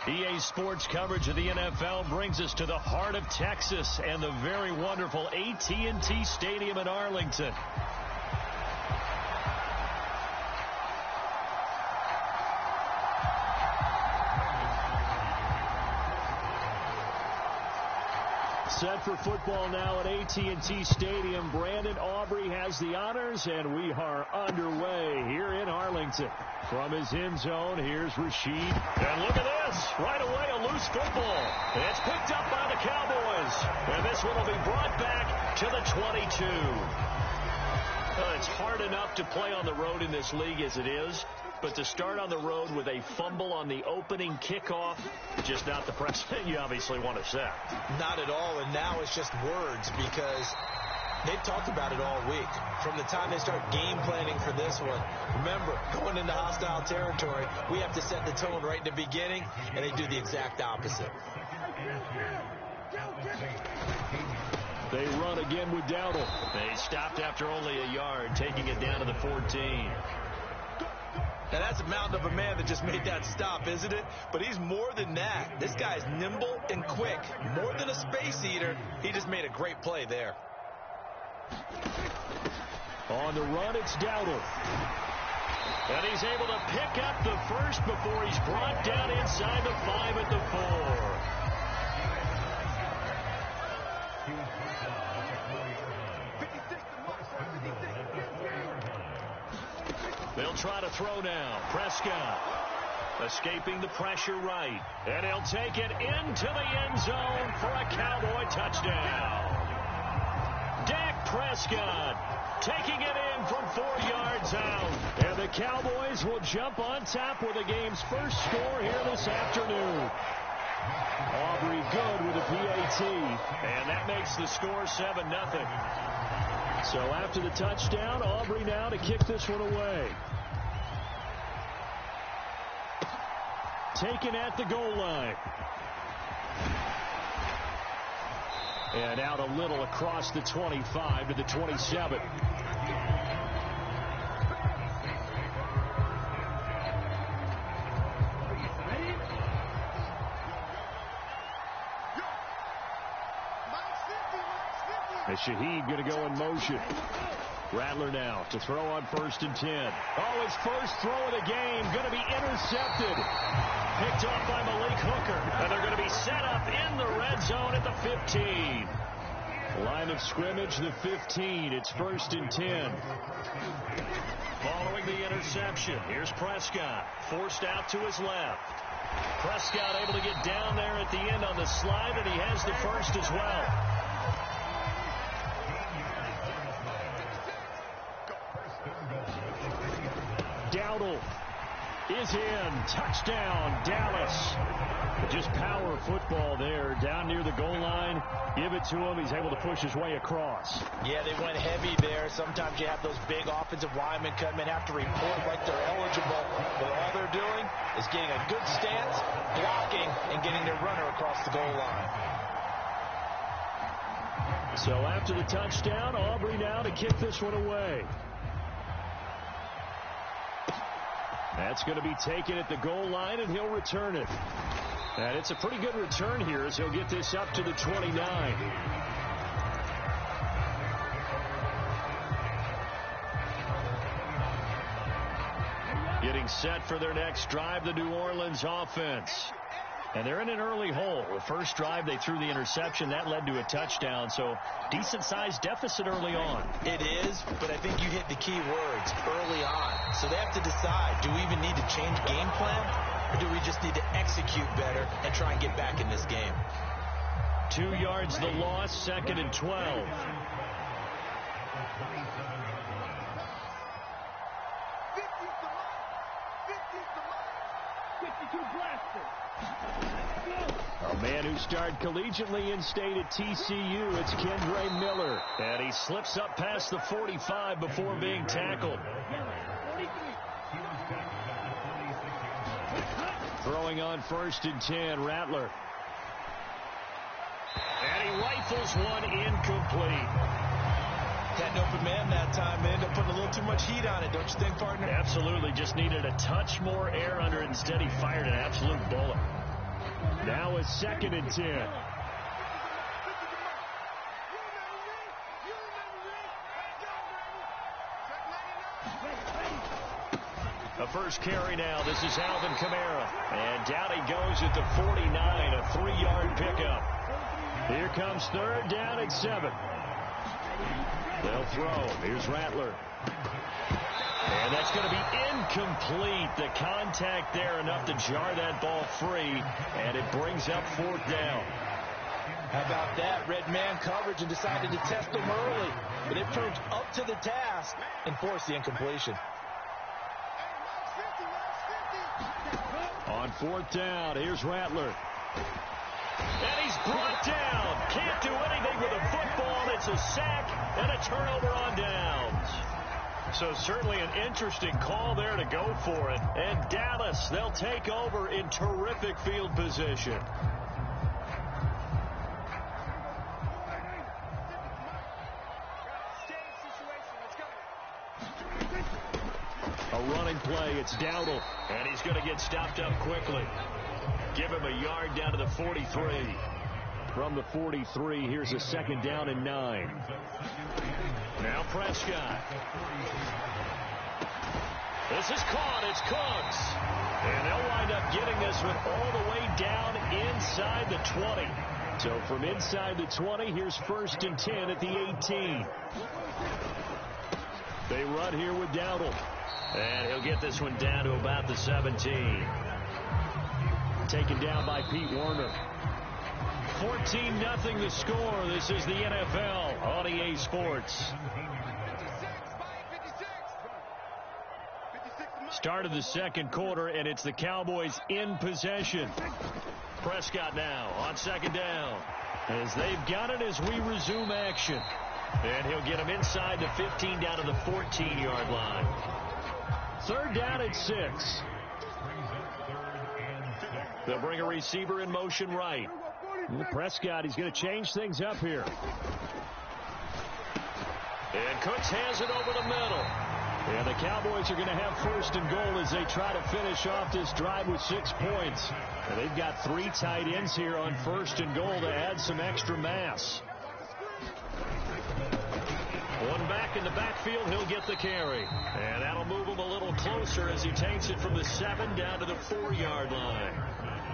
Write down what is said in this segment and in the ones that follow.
EA Sports coverage of the NFL brings us to the heart of Texas and the very wonderful AT&T Stadium in Arlington. Set for football now at AT&T Stadium. Brandon Aubrey has the honors, and we are underway here in Arlington. From his end zone, here's Rashid. And look at this. Right away, a loose football. It's picked up by the Cowboys. And this one will be brought back to the 22. It's hard enough to play on the road in this league as it is. But to start on the road with a fumble on the opening kickoff, just not the precedent you obviously want to set. Not at all, and now it's just words because they've talked about it all week. From the time they start game planning for this one, remember, going into hostile territory, we have to set the tone right in the beginning, and they do the exact opposite. They run again with Dowdle. They stopped after only a yard, taking it down to the 14. Now, that's a mountain of a man that just made that stop, isn't it? But he's more than that. This guy's nimble and quick. More than a space eater. He just made a great play there. On the run, it's Dowdle. And he's able to pick up the first before he's brought down inside the 5 at the 4. They'll try to throw now. Prescott escaping the pressure right. And he'll take it into the end zone for a Cowboy touchdown. Dak Prescott taking it in from 4 yards out. And the Cowboys will jump on top with the game's first score here this afternoon. Aubrey good with a PAT. And that makes the score 7-0. So after the touchdown, Aubrey now to kick this one away. Taken at the goal line. And out a little across the 25 to the 27. And Shaheed going to go in motion. Rattler now to throw on 1st and 10. Oh, his first throw of the game going to be intercepted. Picked off by Malik Hooker. And they're going to be set up in the red zone at the 15. Line of scrimmage, the 15. It's 1st and 10. Following the interception, here's Prescott. Forced out to his left. Prescott able to get down there at the end on the slide, and he has the first as well. Dowdle is in. Touchdown, Dallas. Just power football there down near the goal line. Give it to him. He's able to push his way across. Yeah, they went heavy there. Sometimes you have those big offensive linemen come in, have to report like they're eligible. But all they're doing is getting a good stance, blocking, and getting their runner across the goal line. So after the touchdown, Aubrey now to kick this one away. That's going to be taken at the goal line, and he'll return it. And it's a pretty good return here as he'll get this up to the 29. Getting set for their next drive, the New Orleans offense. And they're in an early hole. The first drive, they threw the interception. That led to a touchdown. So decent-sized deficit early on. It is, but I think you hit the key words, early on. So they have to decide, do we even need to change game plan? Or do we just need to execute better and try and get back in this game? 2 yards the loss, 2nd and 12. A man who started collegiately in state at TCU, it's Kendre Miller. And he slips up past the 45 before being tackled. Throwing on 1st and 10, Rattler. And he rifles one incomplete. Had an open man that time. They ended up putting a little too much heat on it, don't you think, partner? Absolutely. Just needed a touch more air under it. Instead, he fired an absolute bullet. Now it's 2nd and 10. The first carry now. This is Alvin Kamara. And down he goes at the 49, a 3-yard pickup. Here comes 3rd down and 7. They'll throw. Here's Rattler. And that's going to be incomplete. The contact there enough to jar that ball free. And it brings up 4th down. How about that? Red man coverage and decided to test them early. But it proved up to the task and forced the incompletion. On 4th down, here's Rattler. And he's brought down. Can't do anything with a football. It's a sack and a turnover on downs. So certainly an interesting call there to go for it. And Dallas, they'll take over in terrific field position. A running play. It's Dowdle. And he's going to get stopped up quickly. Give him a yard down to the 43. From the 43, here's a 2nd down and 9. Now Prescott. This is caught. It's Cooks. And they'll wind up getting this one all the way down inside the 20. So from inside the 20, here's 1st and 10 at the 18. They run here with Dowdle. And he'll get this one down to about the 17. Taken down by Pete Werner. 14-0 the score. This is the NFL on EA Sports. Start of the 2nd quarter, and it's the Cowboys in possession. Prescott now on 2nd down. As they've got it as we resume action. And he'll get him inside the 15 down to the 14-yard line. 3rd down and 6. They'll bring a receiver in motion right. Prescott, he's going to change things up here. And Cooks has it over the middle. And the Cowboys are going to have 1st and goal as they try to finish off this drive with 6 points. And they've got 3 tight ends here on 1st and goal to add some extra mass. One back in the backfield, he'll get the carry. And that'll move him a little closer as he takes it from the 7 down to the 4-yard line.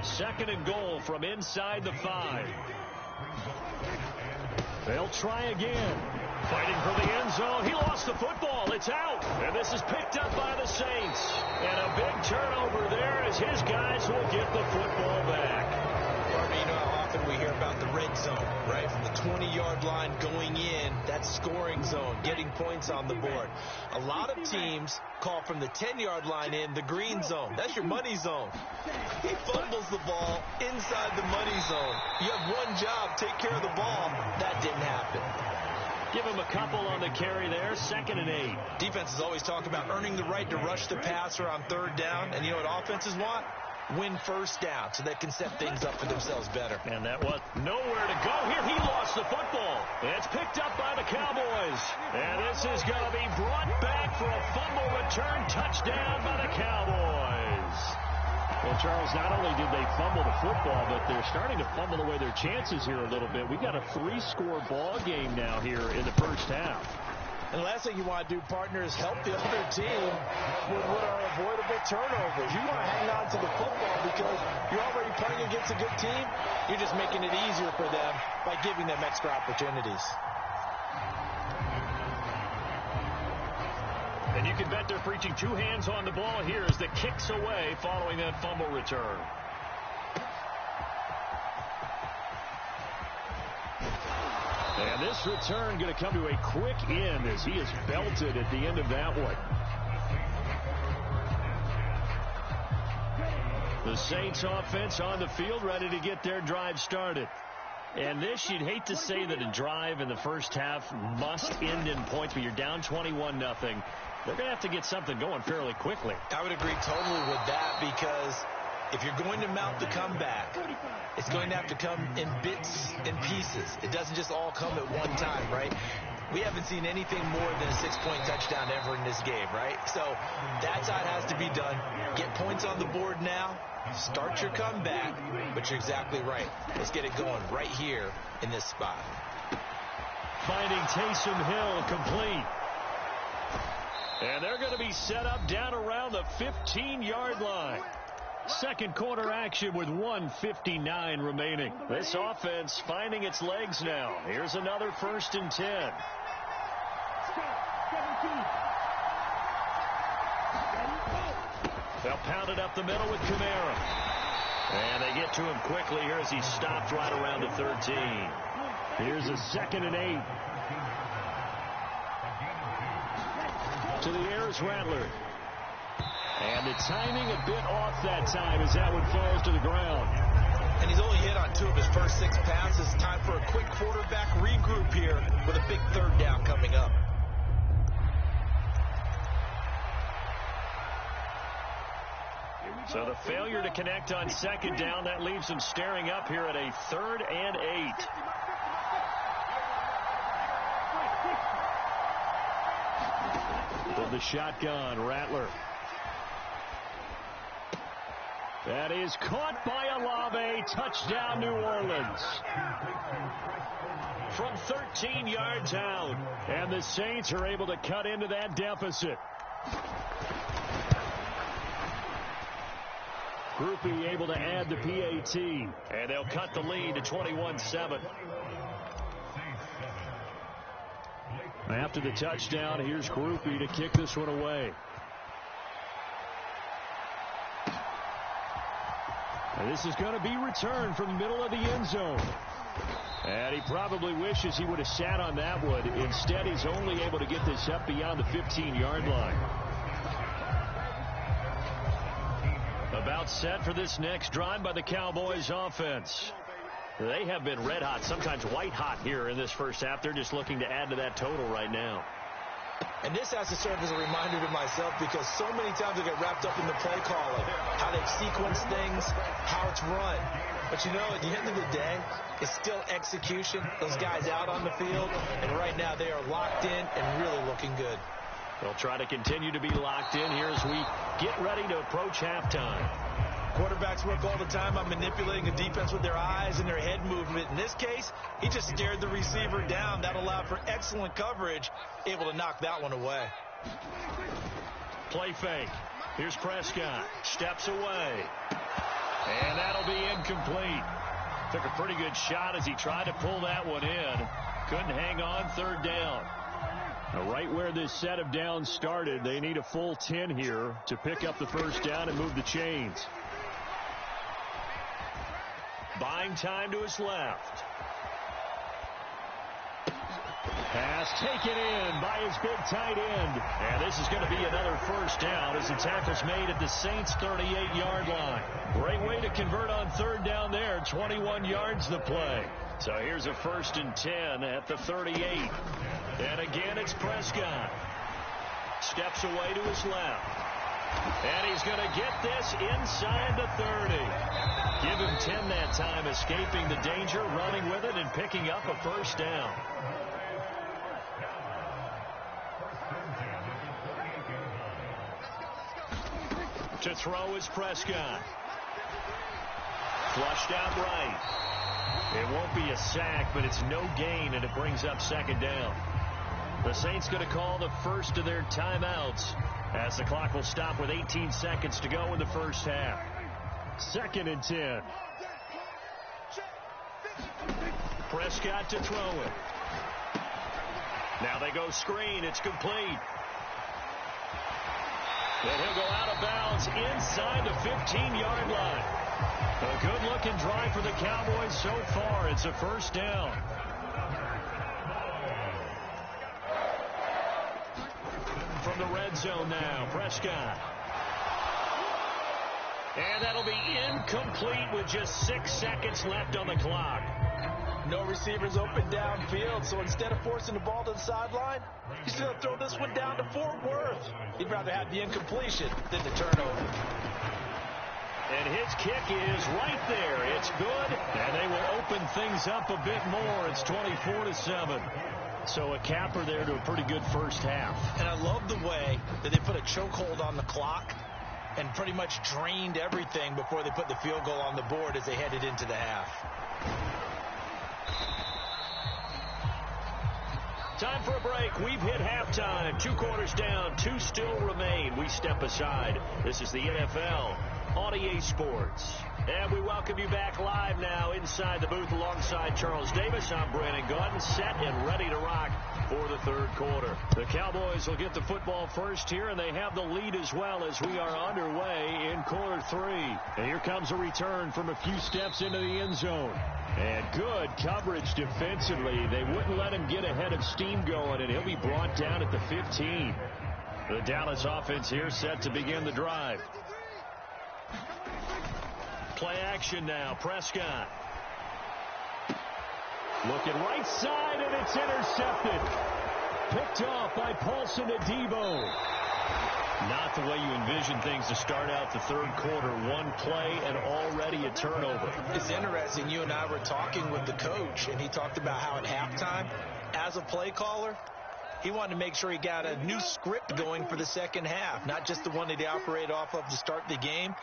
2nd and goal from inside the 5. They'll try again. Fighting for the end zone. He lost the football. It's out. And this is picked up by the Saints. And a big turnover there as his guys will get the football back. You know how often we hear about the red zone, right? From the 20-yard line going in, that's scoring zone, getting points on the board. A lot of teams call from the 10-yard line in the green zone. That's your money zone. He fumbles the ball inside the money zone. You have one job, take care of the ball. That didn't happen. Give him a couple on the carry there, 2nd and 8. Defenses always talk about earning the right to rush the passer on 3rd down, and you know what offenses want? Win 1st down so they can set things up for themselves better. And that was nowhere to go here. He lost the football. It's picked up by the Cowboys. And this is going to be brought back for a fumble return touchdown by the Cowboys. Well, Charles, not only did they fumble the football, but they're starting to fumble away their chances here a little bit. We got a 3-score ball game now here in the 1st half. And the last thing you want to do, partner, is help the other team with what are avoidable turnovers. You want to hang on to the football because you're already playing against a good team. You're just making it easier for them by giving them extra opportunities. And you can bet they're preaching 2 hands on the ball here as the kick's away following that fumble return. And this return going to come to a quick end as he is belted at the end of that one. The Saints offense on the field ready to get their drive started. And this, you'd hate to say that a drive in the 1st half must end in points, but you're down 21-0. They're going to have to get something going fairly quickly. I would agree totally with that because if you're going to mount the comeback, it's going to have to come in bits and pieces. It doesn't just all come at one time, right? we haven't seen anything more than a 6-point touchdown ever in this game, right? So that's how it has to be done. Get points on the board now. Start your comeback. But you're exactly right. Let's get it going right here in this spot. Finding Taysom Hill complete. And they're going to be set up down around the 15-yard line. Second quarter action with 1:59 remaining. This offense finding its legs now. Here's another 1st and 10. They'll pound it up the middle with Kamara. And they get to him quickly here as he stopped right around the 13. Here's a 2nd and 8. To the air is Rattler. And the timing a bit off that time as that one falls to the ground. And he's only hit on 2 of his first 6 passes. Time for a quick quarterback regroup here with a big 3rd down coming up. So the failure to connect on 2nd down, that leaves them staring up here at a 3rd and 8. From the shotgun, Rattler. That is caught by LLe-ge-nd. Touchdown, New Orleans. From 13 yards out. And the Saints are able to cut into that deficit. Groupie able to add the PAT. And they'll cut the lead to 21-7. After the touchdown, here's Groupie to kick this one away. And this is going to be returned from the middle of the end zone. And he probably wishes he would have sat on that one. Instead, he's only able to get this up beyond the 15-yard line. About set for this next drive by the Cowboys offense. They have been red hot, sometimes white hot here in this first half. They're just looking to add to that total right now. And this has to serve as a reminder to myself because so many times I get wrapped up in the play calling, how they sequence things, how it's run. But you know, at the end of the day, it's still execution. Those guys out on the field, and right now they are locked in and really looking good. They'll try to continue to be locked in here as we get ready to approach halftime. Quarterbacks work all the time on manipulating a defense with their eyes and their head movement. In this case, he just stared the receiver down. That allowed for excellent coverage, able to knock that one away. Play fake. Here's Prescott. Steps away. And that'll be incomplete. Took a pretty good shot as he tried to pull that one in. Couldn't hang on. 3rd down. Now, right where this set of downs started, they need a full 10 here to pick up the 1st down and move the chains. Buying time to his left. Pass taken in by his big tight end. And this is going to be another 1st down as the tackle's made at the Saints' 38-yard line. Great way to convert on 3rd down there. 21 yards the play. So here's a 1st and 10 at the 38. And again, it's Prescott. Steps away to his left. And he's going to get this inside the 30. Give him 10 that time, escaping the danger, running with it, and picking up a 1st down. To throw is Prescott. Flushed out right. It won't be a sack, but it's no gain, and it brings up 2nd down. The Saints going to call the first of their timeouts as the clock will stop with 18 seconds to go in the first half. 2nd and 10. Prescott to throw it. Now they go screen. It's complete. And he'll go out of bounds inside the 15-yard line. A good-looking drive for the Cowboys so far. It's a 1st down. From the red zone now, Prescott. And that'll be incomplete with just 6 seconds left on the clock. No receivers open downfield, so instead of forcing the ball to the sideline, he's going to throw this one down to Fort Worth. He'd rather have the incompletion than the turnover. And his kick is right there. It's good, and they will open things up a bit more. It's 24-7. So a capper there to a pretty good first half. And I love the way that they put a chokehold on the clock and pretty much drained everything before they put the field goal on the board as they headed into the half. Time for a break. We've hit halftime. 2 quarters down. 2 still remain. We step aside. This is the NFL on EA Sports. And we welcome you back live now inside the booth alongside Charles Davis. I'm Brandon Gaudin, set and ready to rock for the third quarter. The Cowboys will get the football first here, and they have the lead as well as we are underway in quarter 3. And here comes a return from a few steps into the end zone. And good coverage defensively. They wouldn't let him get ahead of steam going, and he'll be brought down at the 15. The Dallas offense here set to begin the drive. Play action now. Prescott. Looking right side, and it's intercepted. Picked off by Paulson Adebo. Not the way you envision things to start out the third quarter. One play and already a turnover. It's interesting. You and I were talking with the coach, and he talked about how at halftime, as a play caller, he wanted to make sure he got a new script going for the second half, not just the one that he operated off of to start the game.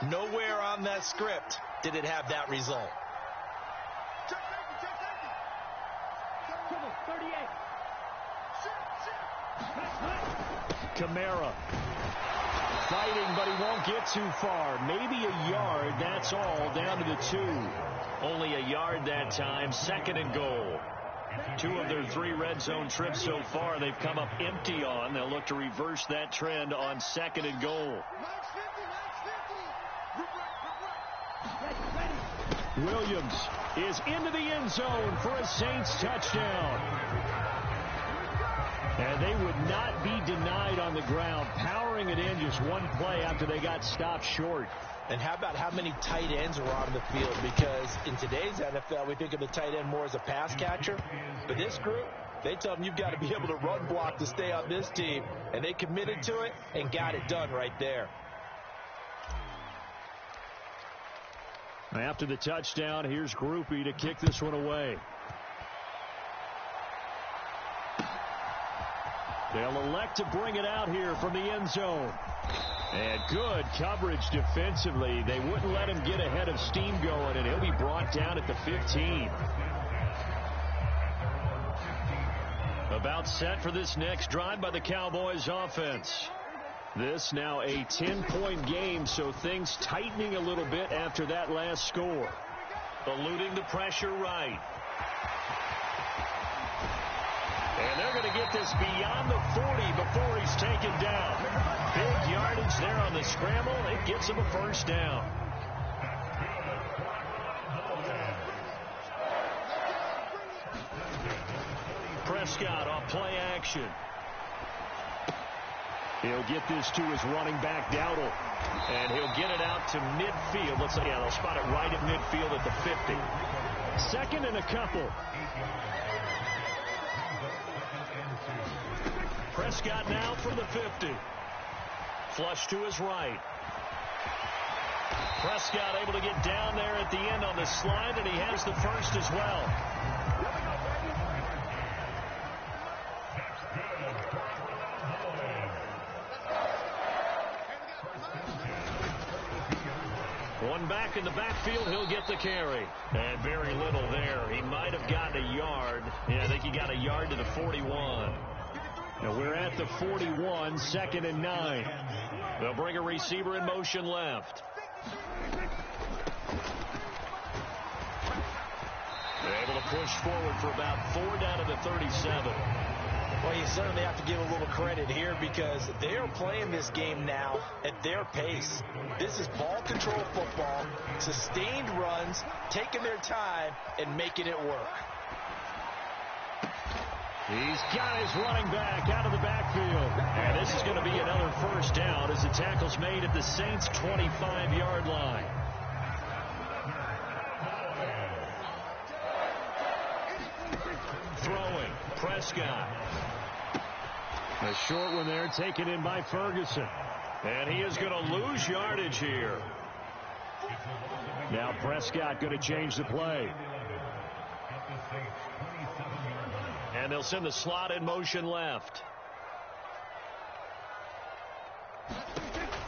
Nowhere on that script did it have that result. Kamara fighting, but he won't get too far. Maybe a yard, that's all, down to the 2. Only a yard that time. 2nd and goal. 2 of their 3 red zone trips so far they've come up empty on. They'll look to reverse that trend on 2nd and goal. Williams is into the end zone for a Saints touchdown. And they would not be denied on the ground, powering it in just one play after they got stopped short. And how about how many tight ends were on the field? Because in today's NFL, we think of the tight end more as a pass catcher. But this group, they tell them you've got to be able to run block to stay on this team. And they committed to it and got it done right there. After the touchdown, here's Groupie to kick this one away. They'll elect to bring it out here from the end zone. And good coverage defensively. They wouldn't let him get ahead of steam going, and he'll be brought down at the 15. About set for this next drive by the Cowboys offense. This now a 10-point game, so things tightening a little bit after that last score. Eluding the pressure right. And they're going to get this beyond the 40 before he's taken down. Big yardage there on the scramble. It gets him a first down. Prescott off play action. He'll get this to his running back, Dowdle. And he'll get it out to midfield. Let's say, yeah, they'll spot it right at midfield at the 50. 2nd and a couple. Prescott now from the 50. Flush to his right. Prescott able to get down there at the end on the slide, and he has the first as well. One back in the backfield, he'll get the carry. And very little there. He might have gotten a yard. Yeah, I think he got a yard to the 41. Now we're at the 41, 2nd and 9. They'll bring a receiver in motion left. They're able to push forward for about 4 down to the 37. Well, you certainly have to give a little credit here because they are playing this game now at their pace. This is ball control football, sustained runs, taking their time, and making it work. He's got his running back out of the backfield. And this is going to be another first down as the tackle's made at the Saints' 25-yard line. Throwing, Prescott. A short one there taken in by Ferguson. And he is going to lose yardage here. Now Prescott going to change the play. And they'll send the slot in motion left.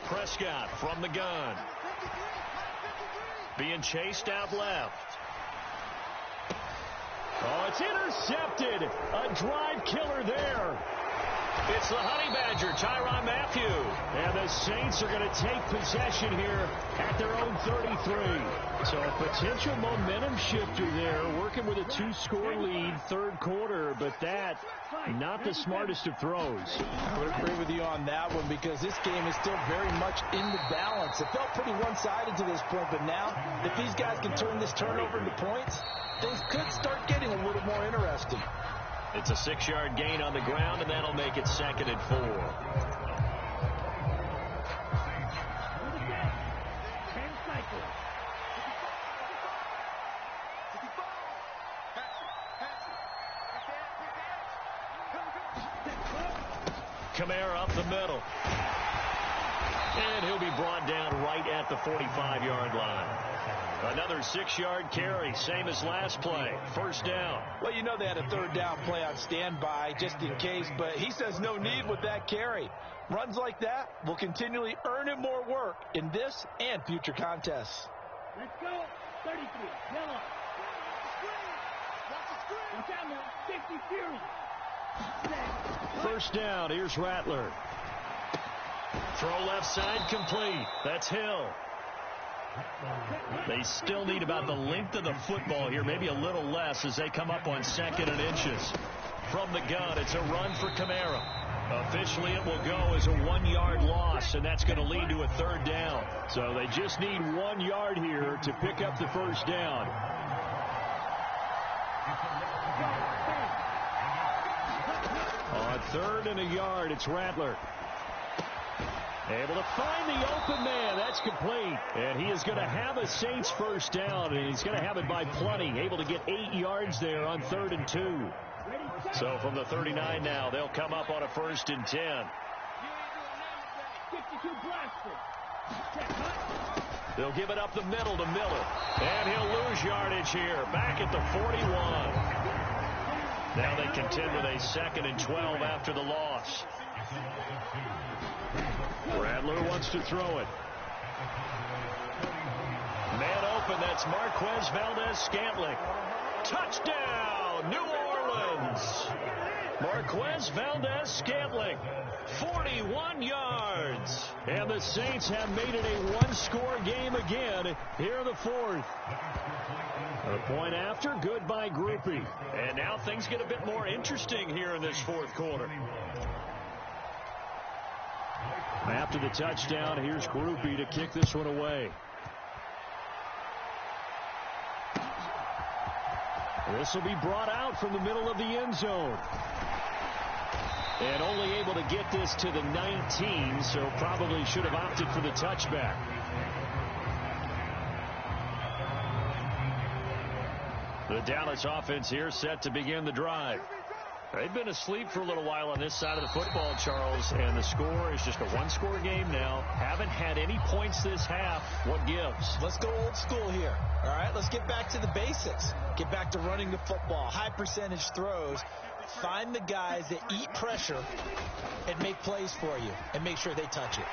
Prescott from the gun. Being chased out left. Oh, it's intercepted. A drive killer there. It's the Honey Badger, Tyrann Mathieu. And the Saints are going to take possession here at their own 33. So a potential momentum shifter there, working with a 2-score lead, third quarter, but that, not the smartest of throws. I would agree with you on that one because this game is still very much in the balance. It felt pretty one-sided to this point, but now, if these guys can turn this turnover into points, things could start getting a little more interesting. It's a 6-yard gain on the ground, and that'll make it 2nd and 4. Kamara up the middle. And he'll be brought down right at the 45-yard line. Another 6-yard carry, same as last play. First down. Well, you know they had a third down play on standby just in case, but he says no need with that carry. Runs like that will continually earn him more work in this and future contests. Let's go. 33. Yellow. Watch out, man. 60 series. First down. Here's Rattler. Throw left side complete. That's Hill. They still need about the length of the football here, maybe a little less as they come up on 2nd and inches. From the gun, it's a run for Kamara. Officially, it will go as a 1-yard loss, and that's going to lead to a third down. So they just need 1 yard here to pick up the first down. On 3rd and a yard, it's Rattler. Able to find the open man. That's complete. And he is going to have a Saints first down, and he's going to have it by plenty. Able to get 8 yards there on 3rd and 2. So from the 39 now, they'll come up on a 1st and 10. They'll give it up the middle to Miller. And he'll lose yardage here. Back at the 41. Now they contend with a 2nd and 12 after the loss. Rattler wants to throw it. Man open, that's Marquez Valdez-Scantling. Touchdown, New Orleans. Marquez Valdez-Scantling, 41 yards. And the Saints have made it a 1-score game again here in the 4th. A point after, good by Groupie. And now things get a bit more interesting here in this 4th quarter. After the touchdown, here's Groupie to kick this one away. This will be brought out from the middle of the end zone. And only able to get this to the 19, so probably should have opted for the touchback. The Dallas offense here set to begin the drive. They've been asleep for a little while on this side of the football, Charles, and the score is just a 1-score game now. Haven't had any points this half. What gives? Let's go old school here. All right, let's get back to the basics. Get back to running the football, high percentage throws. Find the guys that eat pressure and make plays for you and make sure they touch it.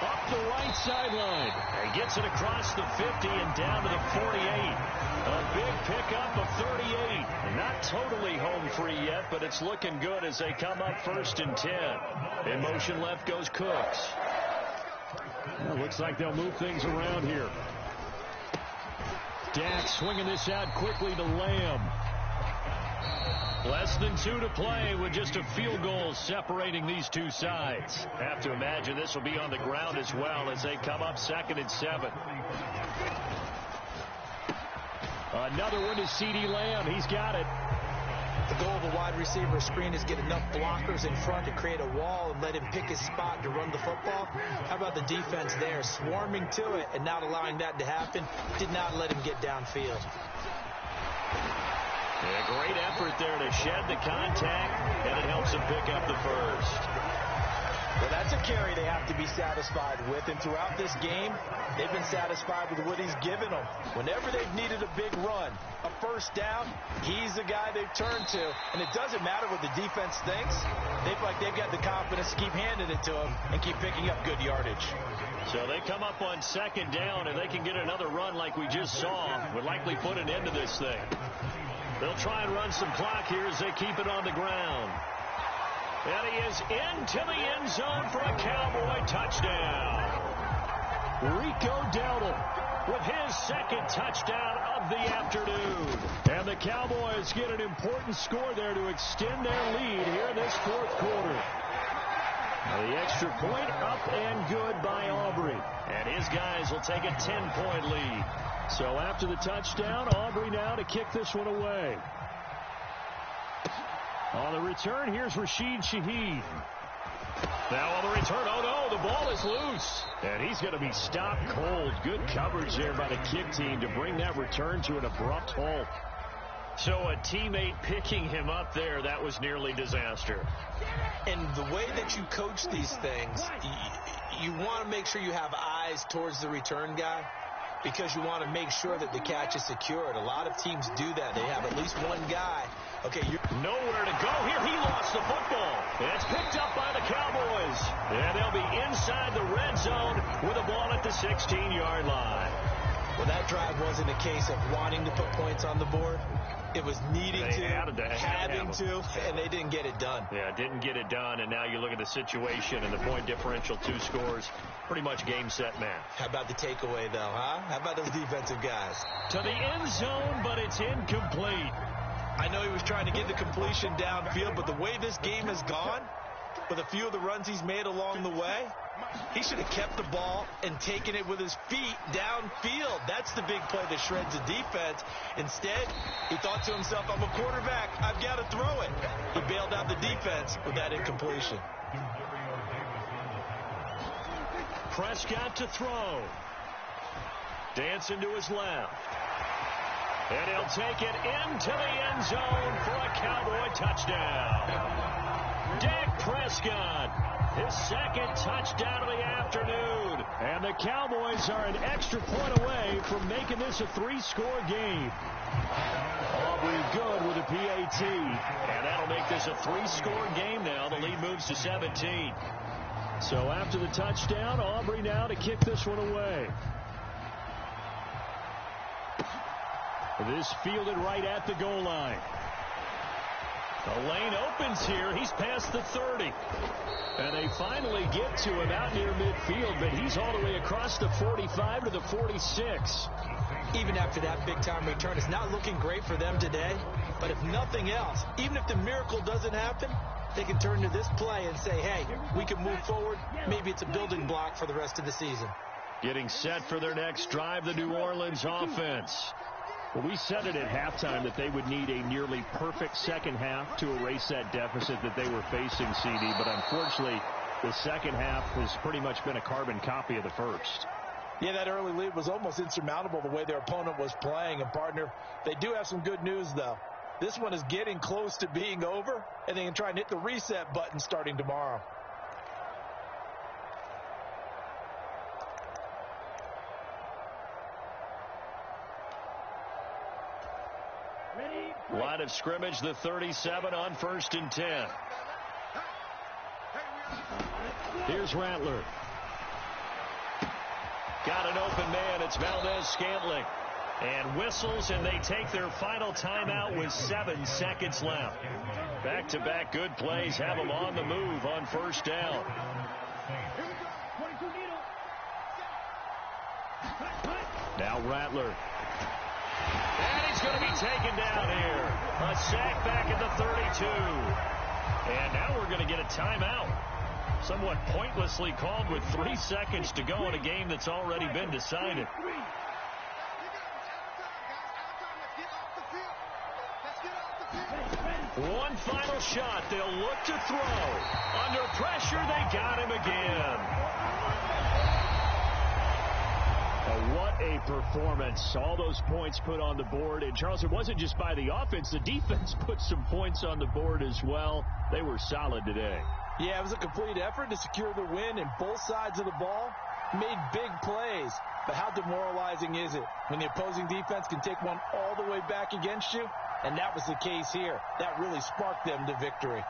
Up the right sideline. He gets it across the 50 and down to the 48. A big pickup of 38. Not totally home free yet, but it's looking good as they come up 1st and 10. In motion left goes Cooks. Well, looks like they'll move things around here. Dak swinging this out quickly to Lamb. Less than 2 to play with just a field goal separating these two sides. Have to imagine this will be on the ground as well as they come up 2nd and 7. Another one to C.D. Lamb. He's got it. The goal of a wide receiver screen is get enough blockers in front to create a wall and let him pick his spot to run the football. How about the defense there, swarming to it and not allowing that to happen? Did not let him get downfield. A great effort there to shed the contact, and it helps him pick up the first. Well, that's a carry they have to be satisfied with. And throughout this game, they've been satisfied with what he's given them. Whenever they've needed a big run, a first down, he's the guy they've turned to. And it doesn't matter what the defense thinks. They feel like they've got the confidence to keep handing it to him and keep picking up good yardage. So they come up on second down, and they can get another run like we just saw. Would likely put an end to this thing. They'll try and run some clock here as they keep it on the ground. And he is into the end zone for a Cowboy touchdown. Rico Dowdle with his second touchdown of the afternoon. And the Cowboys get an important score there to extend their lead here in this fourth quarter. The extra point up and good by Aubrey. And his guys will take a 10-point lead. So after the touchdown, Aubrey now to kick this one away. On the return, here's Rashid Shaheed. Now on the return, oh no, the ball is loose. And he's going to be stopped cold. Good coverage there by the kick team to bring that return to an abrupt halt. So a teammate picking him up there, that was nearly disaster. And the way that you coach these things, you want to make sure you have eyes towards the return guy, because you want to make sure that the catch is secured. A lot of teams do that. They have at least one guy. Okay, you're nowhere to go here. He lost the football. It's picked up by the Cowboys. And they'll be inside the red zone with a ball at the 16-yard line. Well, that drive wasn't a case of wanting to put points on the board. It was needing having to, and they didn't get it done. Yeah, didn't get it done, and now you look at the situation and the point differential, 2 scores, pretty much game, set, match. How about the takeaway, though, huh? How about those defensive guys? To the end zone, but it's incomplete. I know he was trying to get the completion downfield, but the way this game has gone, with a few of the runs he's made along the way, he should have kept the ball and taken it with his feet downfield. That's the big play that shreds the defense. Instead, he thought to himself, I'm a quarterback. I've got to throw it. He bailed out the defense with that incompletion. Prescott to throw. Dancing to his left. And he'll take it into the end zone for a Cowboy touchdown. Dak Prescott, his second touchdown of the afternoon. And the Cowboys are an extra point away from making this a 3-score game. Aubrey good with a PAT. And that'll make this a 3-score game now. The lead moves to 17. So after the touchdown, Aubrey now to kick this one away. This fielded right at the goal line. The lane opens here. He's past the 30. And they finally get to him out near midfield, but he's all the way across the 45 to the 46. Even after that big-time return, it's not looking great for them today. But if nothing else, even if the miracle doesn't happen, they can turn to this play and say, hey, we can move forward. Maybe it's a building block for the rest of the season. Getting set for their next drive, the New Orleans offense. Well, we said it at halftime that they would need a nearly perfect second half to erase that deficit that they were facing, CD. But unfortunately, the second half has pretty much been a carbon copy of the first. Yeah, that early lead was almost insurmountable the way their opponent was playing. And, partner, they do have some good news, though. This one is getting close to being over, and they can try and hit the reset button starting tomorrow. Line of scrimmage, the 37 on 1st and 10. Here's Rattler. Got an open man. It's Valdez-Scantling. And whistles, and they take their final timeout with 7 seconds left. Back-to-back good plays have them on the move on 1st down. Now Rattler. And he's going to be taken down here. A sack back at the 32. And now we're going to get a timeout. Somewhat pointlessly called with 3 seconds to go in a game that's already been decided. One final shot. They'll look to throw. Under pressure, they got him again. What a performance. All those points put on the board. And, Charles, it wasn't just by the offense. The defense put some points on the board as well. They were solid today. Yeah, it was a complete effort to secure the win, and both sides of the ball made big plays. But how demoralizing is it when the opposing defense can take one all the way back against you? And that was the case here. That really sparked them to victory.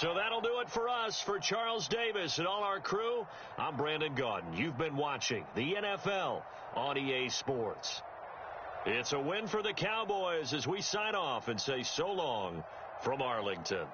So that'll do it for us. For Charles Davis and all our crew, I'm Brandon Gaudin. You've been watching the NFL on EA Sports. It's a win for the Cowboys as we sign off and say so long from Arlington.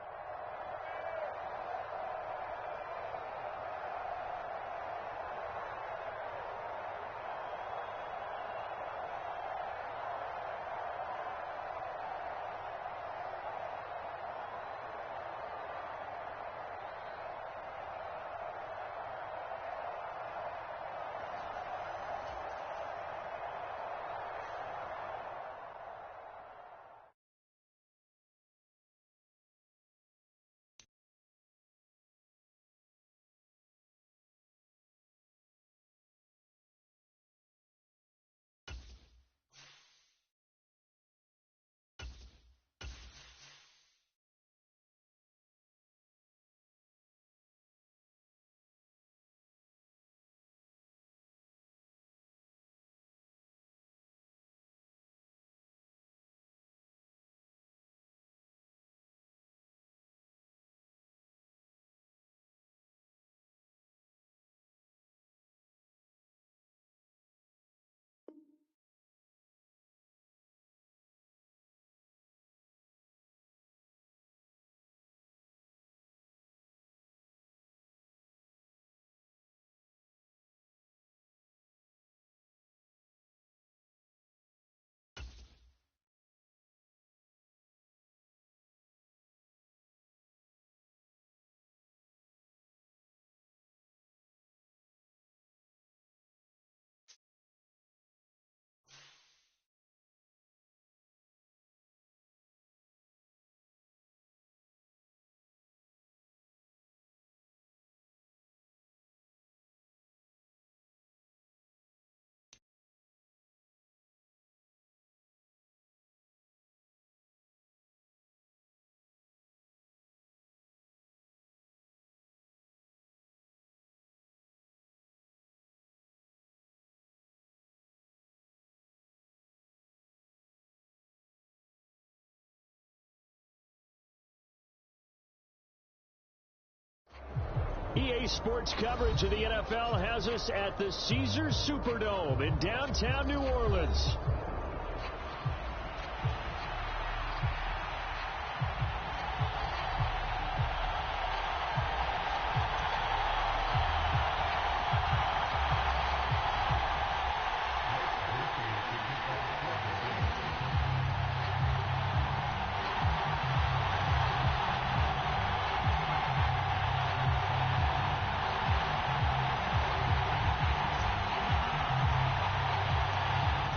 EA Sports coverage of the NFL has us at the Caesars Superdome in downtown New Orleans.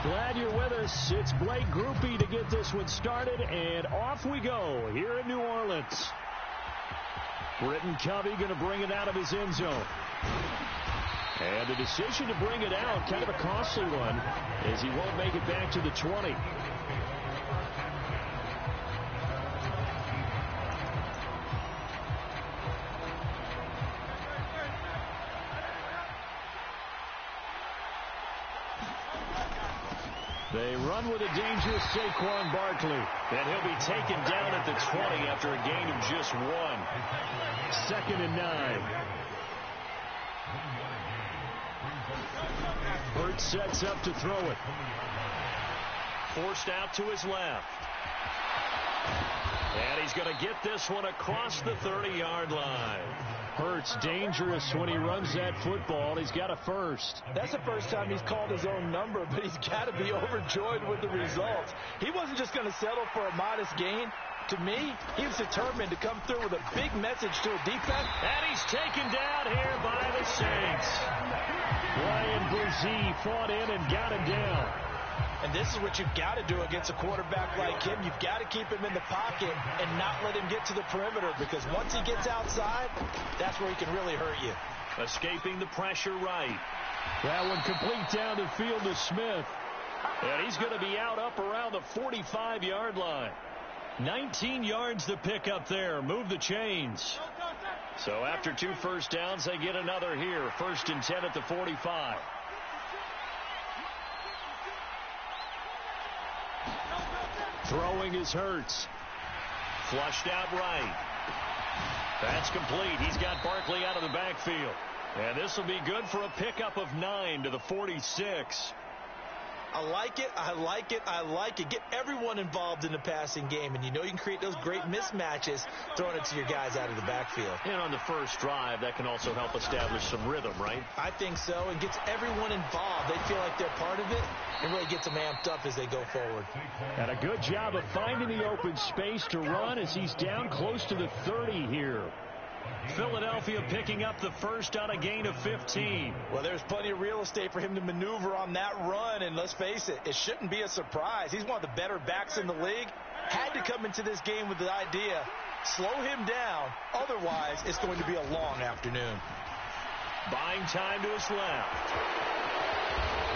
Glad you're with us. It's Blake Groupie to get this one started, and off we go here in New Orleans. Britton Covey going to bring it out of his end zone. And the decision to bring it out, kind of a costly one, as he won't make it back to the 20. They run with a dangerous Saquon Barkley. And he'll be taken down at the 20 after a gain of just 1. 2nd and 9. Hurts sets up to throw it. Forced out to his left. And he's going to get this one across the 30-yard line. Hurts dangerous when he runs that football. He's got a first. That's the first time he's called his own number, but he's got to be overjoyed with the results. He wasn't just going to settle for a modest gain. To me, he was determined to come through with a big message to a defense. And he's taken down here by the Saints. Brian Brzee fought in and got him down. And this is what you've got to do against a quarterback like him. You've got to keep him in the pocket and not let him get to the perimeter, because once he gets outside, that's where he can really hurt you. Escaping the pressure right. That one complete down the field to Smith. And he's going to be out up around the 45-yard line. 19 yards to pick up there. Move the chains. So after 2 first downs, they get another here. 1st and 10 at the 45. Throwing is Hurts. Flushed out right. That's complete. He's got Barkley out of the backfield. And this will be good for a pickup of 9 to the 46. I like it. I like it. I like it. Get everyone involved in the passing game, and you know you can create those great mismatches throwing it to your guys out of the backfield. And on the first drive, that can also help establish some rhythm, right? I think so, and gets everyone involved. They feel like they're part of it, and really gets them amped up as they go forward. And a good job of finding the open space to run as he's down close to the 30 here. Philadelphia picking up the first on a gain of 15. Well, there's plenty of real estate for him to maneuver on that run, and let's face it, it shouldn't be a surprise. He's one of the better backs in the league. Had to come into this game with the idea, slow him down, otherwise it's going to be a long afternoon. Buying time to his left.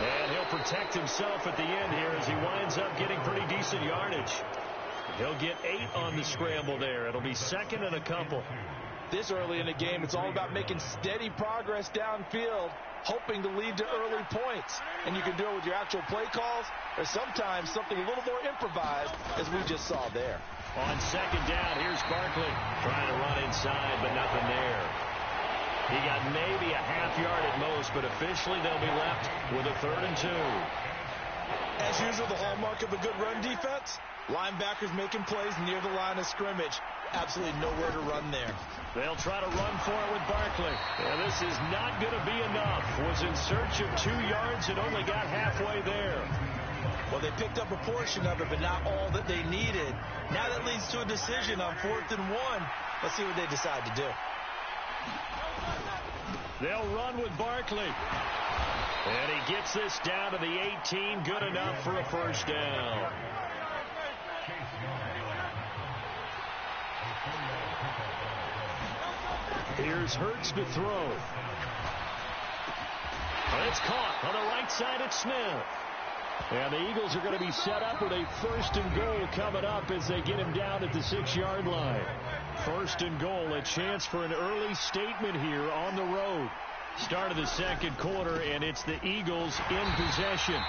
And he'll protect himself at the end here as he winds up getting pretty decent yardage. He'll get 8 on the scramble there. It'll be 2nd and a couple. This early in the game, it's all about making steady progress downfield, hoping to lead to early points. And you can do it with your actual play calls, or sometimes something a little more improvised, as we just saw there. On 2nd down, here's Barkley trying to run inside, but nothing there. He got maybe a half yard at most, but officially they'll be left with a 3rd and 2. As usual, the hallmark of a good run defense, linebackers making plays near the line of scrimmage. Absolutely nowhere to run there. They'll try to run for it with Barkley. And this is not going to be enough. Was in search of 2 yards and only got halfway there. Well, they picked up a portion of it, but not all that they needed. Now that leads to a decision on 4th and 1. Let's see what they decide to do. They'll run with Barkley. And he gets this down to the 18. Good enough for a first down. Here's Hurts to throw. It's caught on the right side at Smith. And the Eagles are going to be set up with a 1st and goal coming up as they get him down at the 6-yard line. 1st and goal, a chance for an early statement here on the road. Start of the 2nd quarter, and it's the Eagles in possession.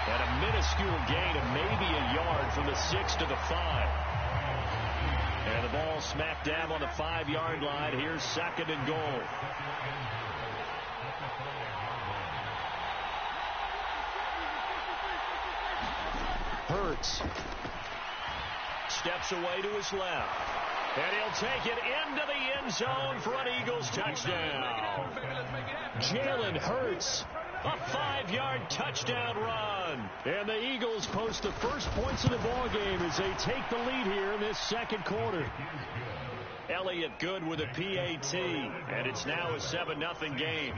At a minuscule gain of maybe a yard from the 6 to the 5. And the ball smack dab on the 5-yard line. Here's 2nd and goal. Hurts steps away to his left. And he'll take it into the end zone for an Eagles touchdown. Jalen Hurts, a 5-yard touchdown run. And the Eagles post the first points of the ball game as they take the lead here in this 2nd quarter. LLe-ge-nd with a PAT, and it's now a 7-0 game.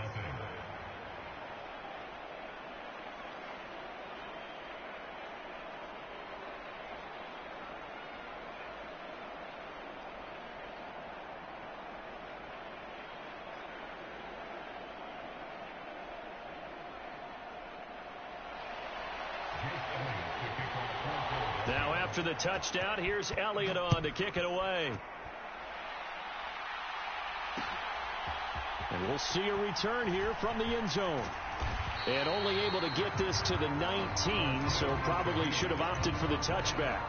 Now after the touchdown, here's Elliott on to kick it away. And we'll see a return here from the end zone. And only able to get this to the 19, so probably should have opted for the touchback.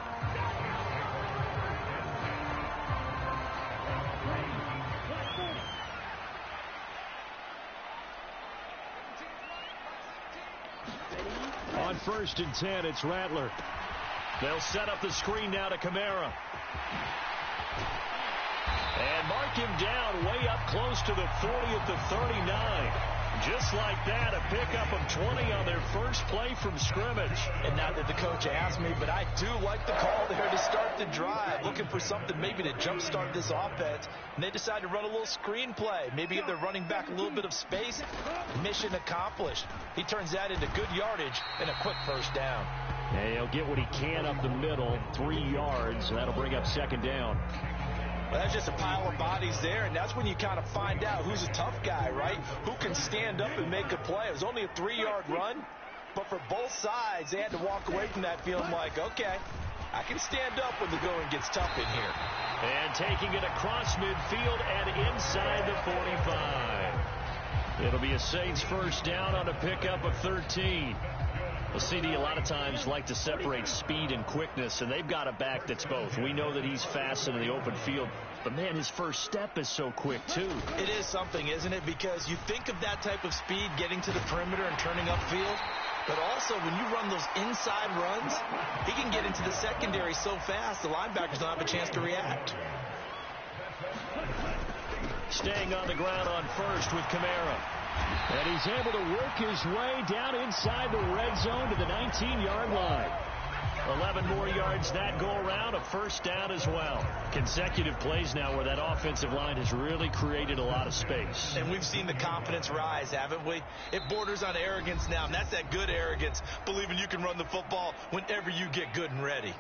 On 1st and 10, it's Rattler. They'll set up the screen now to Kamara. And mark him down way up close to the 40 at the 39. Just like that, a pickup of 20 on their first play from scrimmage. And not that the coach asked me, but I do like the call there to start the drive. Looking for something maybe to jumpstart this offense. And they decide to run a little screen play. Maybe give their running back a little bit of space. Mission accomplished. He turns that into good yardage and a quick first down. And he'll get what he can up the middle, 3 yards. That'll bring up second down. Well, that's just a pile of bodies there, and that's when you kind of find out who's a tough guy, right? Who can stand up and make a play. It was only a 3-yard run, but for both sides, they had to walk away from that feeling like, okay, I can stand up when the going gets tough in here. And taking it across midfield and inside the 45. It'll be a Saints first down on a pickup of 13. Well, CD a lot of times like to separate speed and quickness, and they've got a back that's both. We know that he's fast in the open field, but, man, his first step is so quick, too. It is something, isn't it? Because you think of that type of speed getting to the perimeter and turning upfield, but also when you run those inside runs, he can get into the secondary so fast the linebackers don't have a chance to react. Staying on the ground on first with Kamara. And he's able to work his way down inside the red zone to the 19-yard line. 11 more yards that go around, a first down as well. Consecutive plays now where that offensive line has really created a lot of space. And we've seen the confidence rise, haven't we? It borders on arrogance now, and that's that good arrogance, believing you can run the football whenever you get good and ready.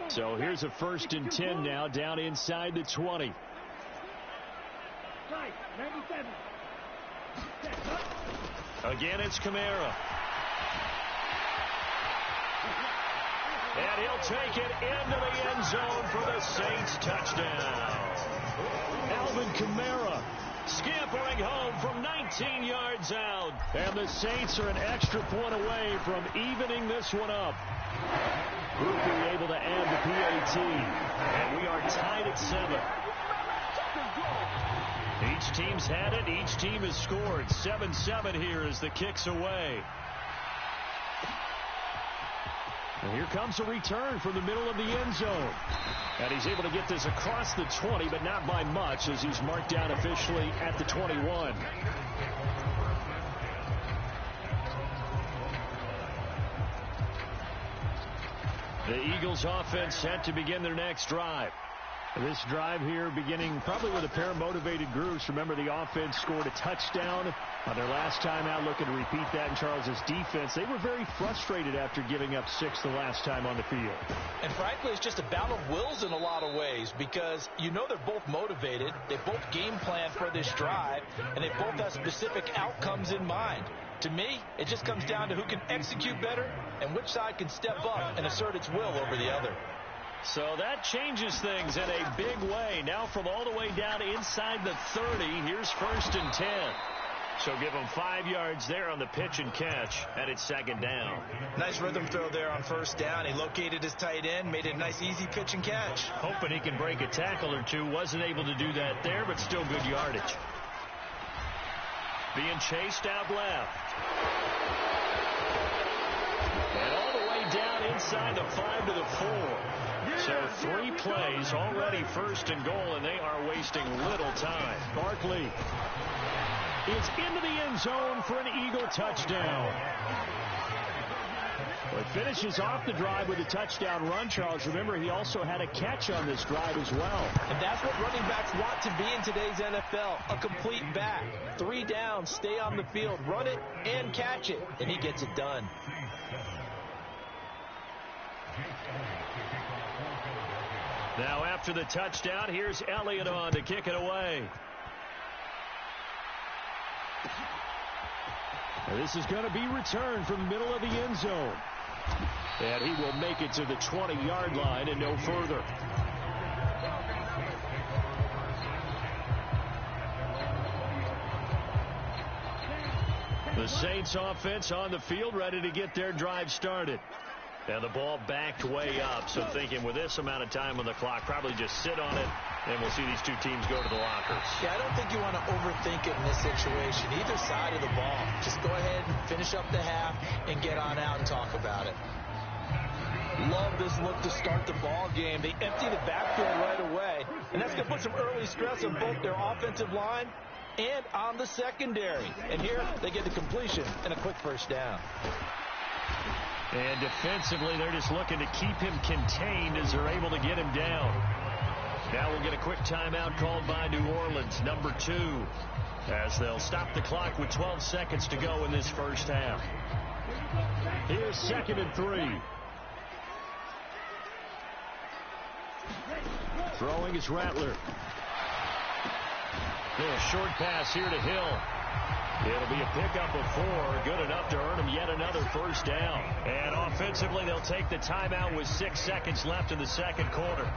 So here's a 1st and 10 now, down inside the 20. 97. Again, it's Kamara. And he'll take it into the end zone for the Saints touchdown. Alvin Kamara scampering home from 19 yards out. And the Saints are an extra point away from evening this one up. Hooper able to add the PAT. And we are tied at 7. Each team's had it. Each team has scored. 7-7 here as the kick's away. And here comes a return from the middle of the end zone. And he's able to get this across the 20, but not by much as he's marked down officially at the 21. The Eagles offense set to begin their next drive. This drive here beginning probably with a pair of motivated groups. Remember, the offense scored a touchdown on their last time out. Looking to repeat that in Charles's defense. They were very frustrated after giving up 6 the last time on the field. And frankly, it's just a battle of wills in a lot of ways because you know they're both motivated. They both game plan for this drive, and they both have specific outcomes in mind. To me, it just comes down to who can execute better and which side can step up and assert its will over the other. So that changes things in a big way. Now from all the way down inside the 30, here's 1st and 10. So give him 5 yards there on the pitch and catch, and it's 2nd down. Nice rhythm throw there on 1st down. He located his tight end, made it a nice easy pitch and catch. Hoping he can break a tackle or two. Wasn't able to do that there, but still good yardage. Being chased out left. And all the way down inside the 5 to the 4. So 3 plays, already 1st and goal, and they are wasting little time. Barkley is into the end zone for an Eagle touchdown. Well, it finishes off the drive with a touchdown run, Charles. Remember, he also had a catch on this drive as well. And that's what running backs want to be in today's NFL, a complete back. 3 down, stay on the field, run it, and catch it, and he gets it done. Now after the touchdown, here's LLe-ge-nd to kick it away. Now this is going to be returned from the middle of the end zone. And he will make it to the 20-yard line and no further. The Saints offense on the field ready to get their drive started. And the ball backed way up, so thinking with this amount of time on the clock, probably just sit on it, and we'll see these two teams go to the lockers. Yeah, I don't think you want to overthink it in this situation. Either side of the ball. Just go ahead and finish up the half and get on out and talk about it. Love this look to start the ball game. They empty the backfield right away, and that's going to put some early stress on both their offensive line and on the secondary. And here they get the completion and a quick first down. And defensively, they're just looking to keep him contained as they're able to get him down. Now we'll get a quick timeout called by New Orleans, number 2, as they'll stop the clock with 12 seconds to go in this first half. Here's 2nd and 3. Throwing is Rattler. A short pass here to Hill. It'll be a pickup of 4, good enough to earn him yet another first down. And offensively, they'll take the timeout with 6 seconds left in the second quarter.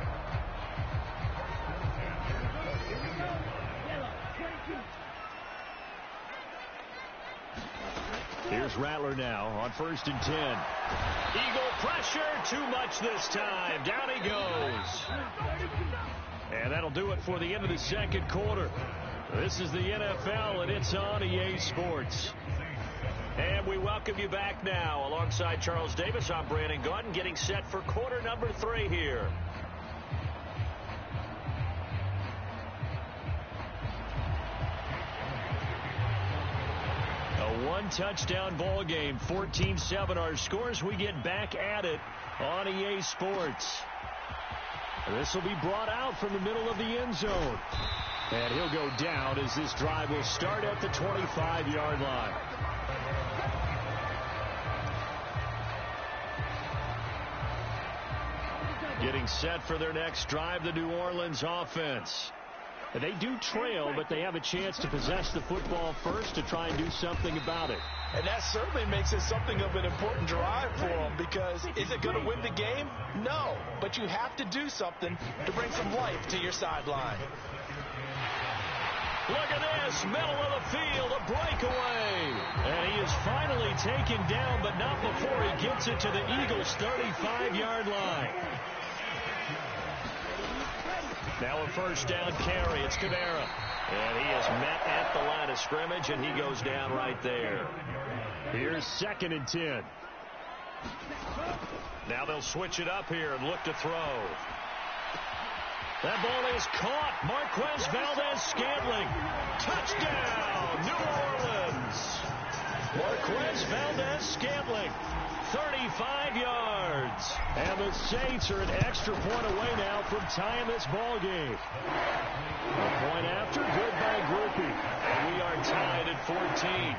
Here's Rattler now on 1st and 10. Eagle pressure, too much this time. Down he goes. And that'll do it for the end of the second quarter. This is the NFL, and it's on EA Sports. And we welcome you back now. Alongside Charles Davis, I'm Brandon Gaudin, getting set for quarter number 3 here. A one-touchdown ball game, 14-7 our scores. We get back at it on EA Sports. This will be brought out from the middle of the end zone. And he'll go down as this drive will start at the 25-yard line. Getting set for their next drive, the New Orleans offense. They do trail, but they have a chance to possess the football first to try and do something about it. And that certainly makes it something of an important drive for them, because is it going to win the game? No, but you have to do something to bring some life to your sideline. Look at this, middle of the field, a breakaway. And he is finally taken down, but not before he gets it to the Eagles' 35-yard line. Now a first down carry. It's Kamara. And he is met at the line of scrimmage, and he goes down right there. Here's 2nd and 10. Now they'll switch it up here and look to throw. That ball is caught. Marquez Valdez-Scantling. Touchdown, New Orleans. Marquez Valdez-Scantling. 35 yards. And the Saints are an extra point away now from tying this ball game. A point after, good by Groupie. And we are tied at 14.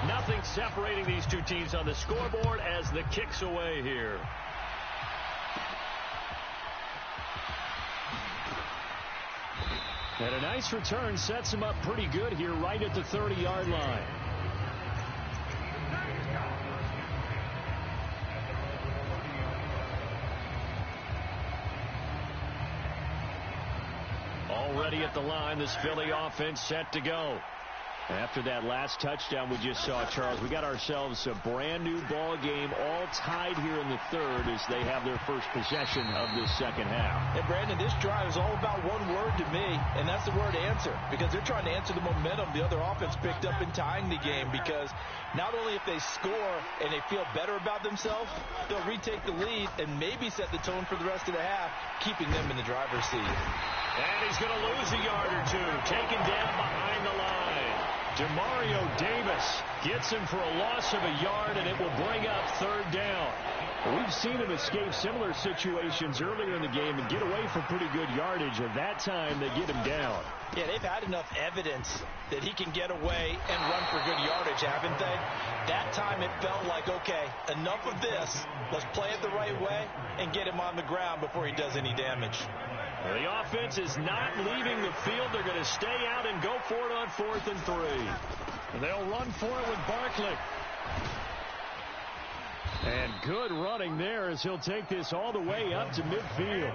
Nothing separating these two teams on the scoreboard as the kick's away here. And a nice return sets him up pretty good here right at the 30-yard line. Already at the line, this Philly offense set to go. After that last touchdown we just saw, Charles, we got ourselves a brand new ball game, all tied here in the third as they have their first possession of this second half. And Brandon, this drive is all about one word to me, and that's the word answer, because they're trying to answer the momentum the other offense picked up in tying the game, because not only if they score and they feel better about themselves, they'll retake the lead and maybe set the tone for the rest of the half, keeping them in the driver's seat. And he's going to lose a yard or two, taken down behind the line. Demario Davis gets him for a loss of a yard, and it will bring up 3rd down. We've seen him escape similar situations earlier in the game and get away from pretty good yardage, and that time they get him down. Yeah, they've had enough evidence that he can get away and run for good yardage, haven't they? That time it felt like, okay, enough of this. Let's play it the right way and get him on the ground before he does any damage. The offense is not leaving the field. They're going to stay out and go for it on 4th and 3. And they'll run for it with Barkley. And good running there as he'll take this all the way up to midfield.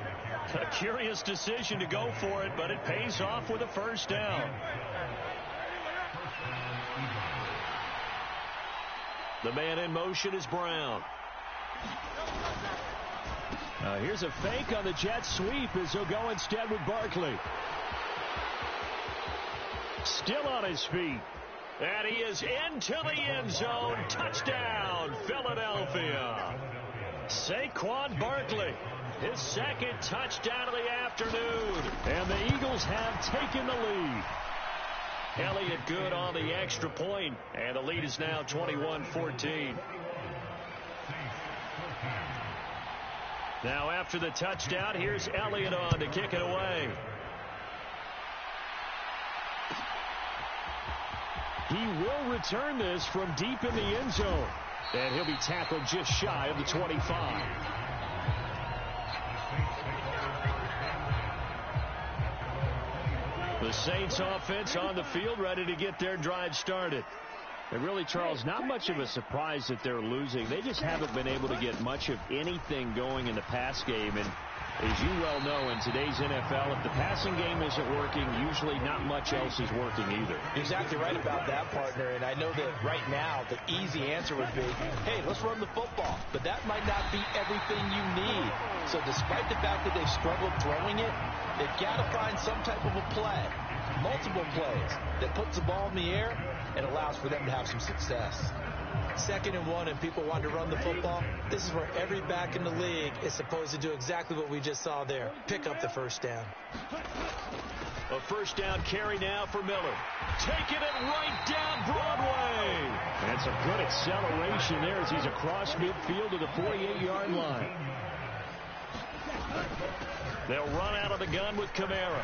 A curious decision to go for it, but it pays off with a first down. The man in motion is Brown. Here's a fake on the jet sweep as he'll go instead with Barkley. Still on his feet. And he is into the end zone. Touchdown, Philadelphia. Saquon Barkley. His second touchdown of the afternoon. And the Eagles have taken the lead. LLe-ge-nd on the extra point, and the lead is now 21-14. Now after the touchdown, here's LLe-ge-nd on to kick it away. He will return this from deep in the end zone. And he'll be tackled just shy of the 25. The Saints offense on the field ready to get their drive started. And really, Charles, not much of a surprise that they're losing. They just haven't been able to get much of anything going in the pass game. And as you well know, in today's NFL, if the passing game isn't working, usually not much else is working either. You're exactly right about that, partner. And I know that right now the easy answer would be, hey, let's run the football. But that might not be everything you need. So despite the fact that they've struggled throwing it, they've got to find some type of a play, multiple plays, that puts the ball in the air and allows for them to have some success. 2nd and 1 and people want to run the football. This is where every back in the league is supposed to do exactly what we just saw there. Pick up the first down. A first down carry now for Miller. Taking it right down Broadway. And some good acceleration there as he's across midfield to the 48-yard line. They'll run out of the gun with Kamara.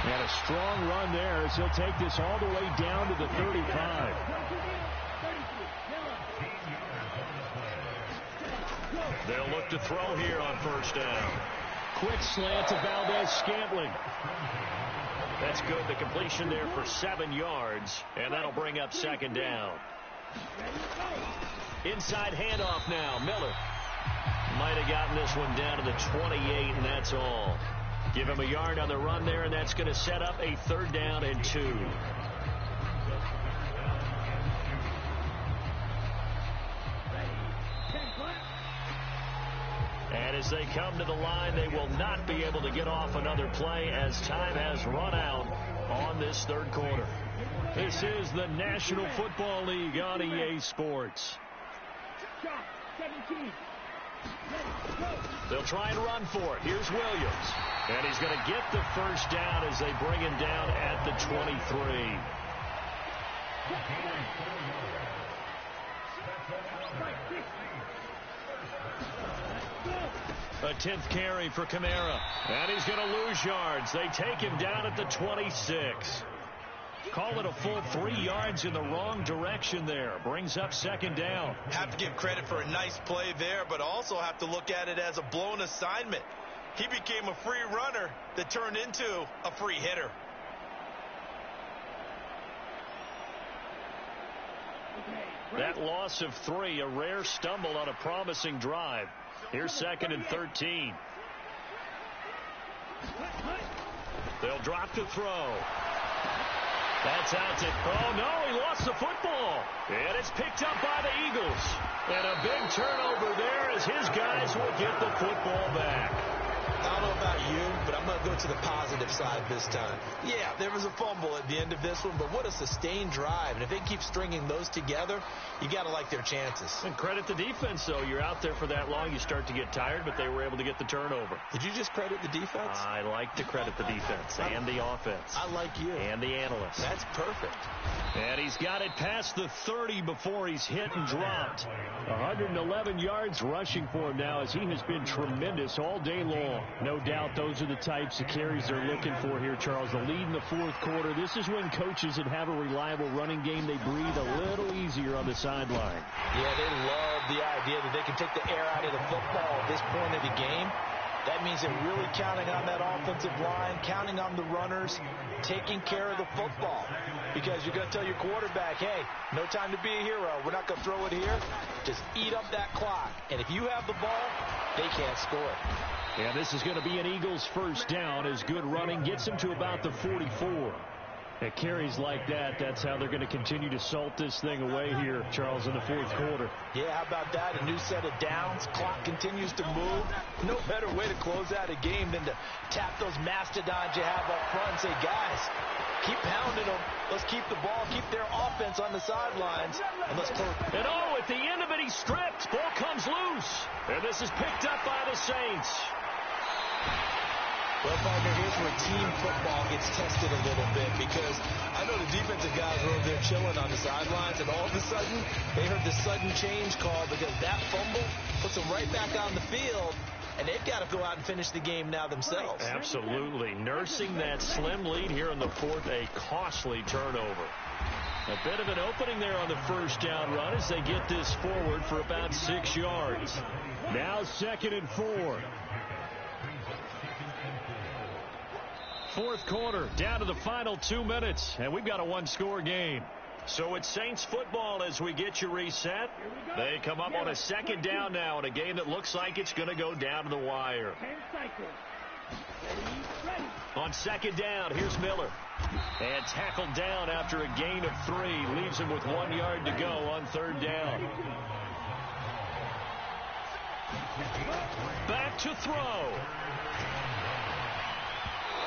And a strong run there as he'll take this all the way down to the 35. They'll look to throw here on first down. Quick slant to Valdez-Scantling. That's good. The completion there for 7 yards, and that'll bring up 2nd down. Inside handoff now. Miller might have gotten this one down to the 28, and that's all. Give him a yard on the run there, and that's going to set up a 3rd down and 2. And as they come to the line, they will not be able to get off another play as time has run out on this 3rd quarter. This is the National Football League on EA Sports. They'll try and run for it. Here's Williams. And he's going to get the first down as they bring him down at the 23. A 10th carry for Kamara. And he's going to lose yards. They take him down at the 26. Call it a full 3 yards in the wrong direction there. Brings up 2nd down. Have to give credit for a nice play there, but also have to look at it as a blown assignment. He became a free runner that turned into a free hitter. That loss of 3, a rare stumble on a promising drive. Here's 2nd and 13. They'll drop to throw. That's out to, oh no, he lost the football. And it's picked up by the Eagles. And a big turnover there as his guys will get the football back. I don't know about you, but I'm going to go to the positive side this time. Yeah, there was a fumble at the end of this one, but what a sustained drive. And if they keep stringing those together, you got to like their chances. And credit the defense, though. You're out there for that long, you start to get tired, but they were able to get the turnover. Did you just credit the defense? I like to credit the defense and the offense. I like you. And the analysts. That's perfect. And he's got it past the 30 before he's hit and dropped. 111 yards rushing for him now as he has been tremendous all day long. No doubt those are the types of carries they're looking for here, Charles. The lead in the 4th quarter. This is when coaches that have a reliable running game, they breathe a little easier on the sideline. Yeah, they love the idea that they can take the air out of the football at this point of the game. That means they're really counting on that offensive line, counting on the runners, taking care of the football. Because you're going to tell your quarterback, hey, no time to be a hero. We're not going to throw it here. Just eat up that clock. And if you have the ball, they can't score. And this is going to be an Eagles first down as good running gets him to about the 44. At carries like that, that's how they're going to continue to salt this thing away here, Charles, in the fourth quarter. Yeah, how about that? A new set of downs. Clock continues to move. No better way to close out a game than to tap those mastodons you have up front and say, guys, keep pounding them. Let's keep the ball, keep their offense on the sidelines, and let's close. And at the end of it, he's stripped. Ball comes loose. And this is picked up by the Saints. Well, partner, here's where team football gets tested a little bit, because I know the defensive guys were over there chilling on the sidelines, and all of a sudden, they heard the sudden change call because that fumble puts them right back on the field, and they've got to go out and finish the game now themselves. Absolutely. Nursing that slim lead here in the fourth, a costly turnover. A bit of an opening there on the first down run as they get this forward for about 6 yards. Now 2nd and 4. Fourth quarter, down to the final 2 minutes, and we've got a one-score game. So it's Saints football as we get you reset. They come up on a 2nd down now in a game that looks like it's going to go down to the wire. On 2nd down, here's Miller. And tackled down after a gain of 3. Leaves him with 1 yard to go on 3rd down. Back to throw.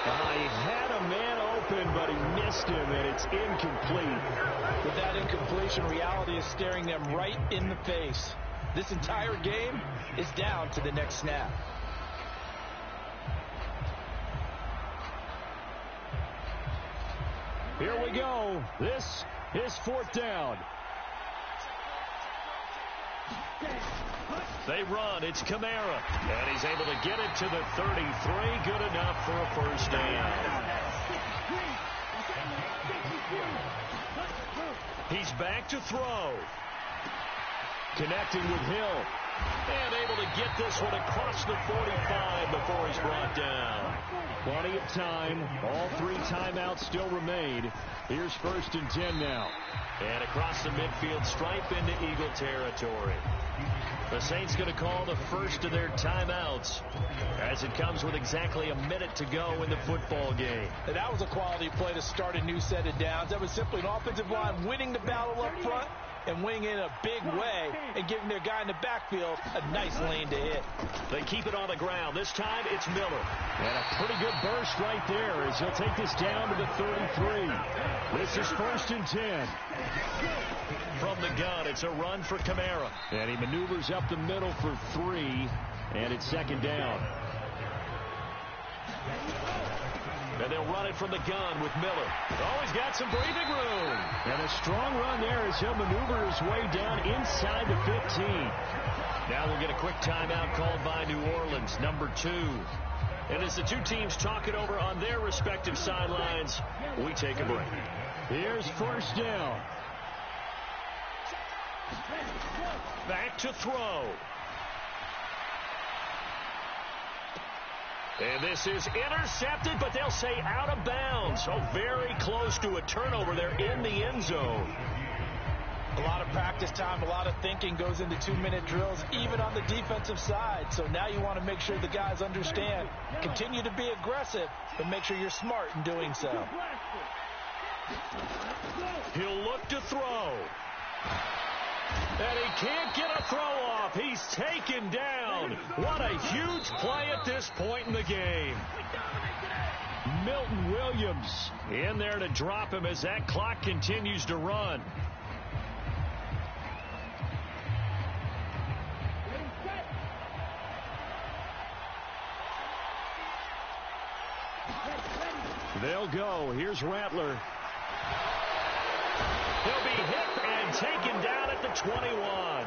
He had a man open, but he missed him, and it's incomplete. With that incompletion, reality is staring them right in the face. This entire game is down to the next snap. Here we go. This is 4th down. They run. It's Kamara. And he's able to get it to the 33. Good enough for a first down. He's back to throw. Connecting with Hill. And able to get this one across the 45 before he's brought down. Plenty of time. All 3 timeouts still remain. Here's 1st and 10 now. And across the midfield stripe into Eagle territory. The Saints going to call the first of their timeouts as it comes with exactly a minute to go in the football game. And that was a quality play to start a new set of downs. That was simply an offensive line winning the battle up front and winning in a big way and giving their guy in the backfield a nice lane to hit. They keep it on the ground. This time it's Miller. And a pretty good burst right there as he'll take this down to the 33. This is 1st and 10. From the gun, it's a run for Kamara. And he maneuvers up the middle for 3, and it's 2nd down. And they'll run it from the gun with Miller. Oh, he's got some breathing room. And a strong run there as he'll maneuver his way down inside the 15. Now we'll get a quick timeout called by New Orleans, number 2. And as the two teams talk it over on their respective sidelines, we take a break. Here's 1st down. Back to throw. And this is intercepted, but they'll say out of bounds. So very close to a turnover there in the end zone. A lot of practice time, a lot of thinking goes into 2-minute drills, even on the defensive side. So now you want to make sure the guys understand. Continue to be aggressive, but make sure you're smart in doing so. He'll look to throw. And he can't get a throw off. He's taken down. What a huge play at this point in the game. Milton Williams in there to drop him as that clock continues to run. They'll go. Here's Rattler. He'll be hit and taken down at the 21.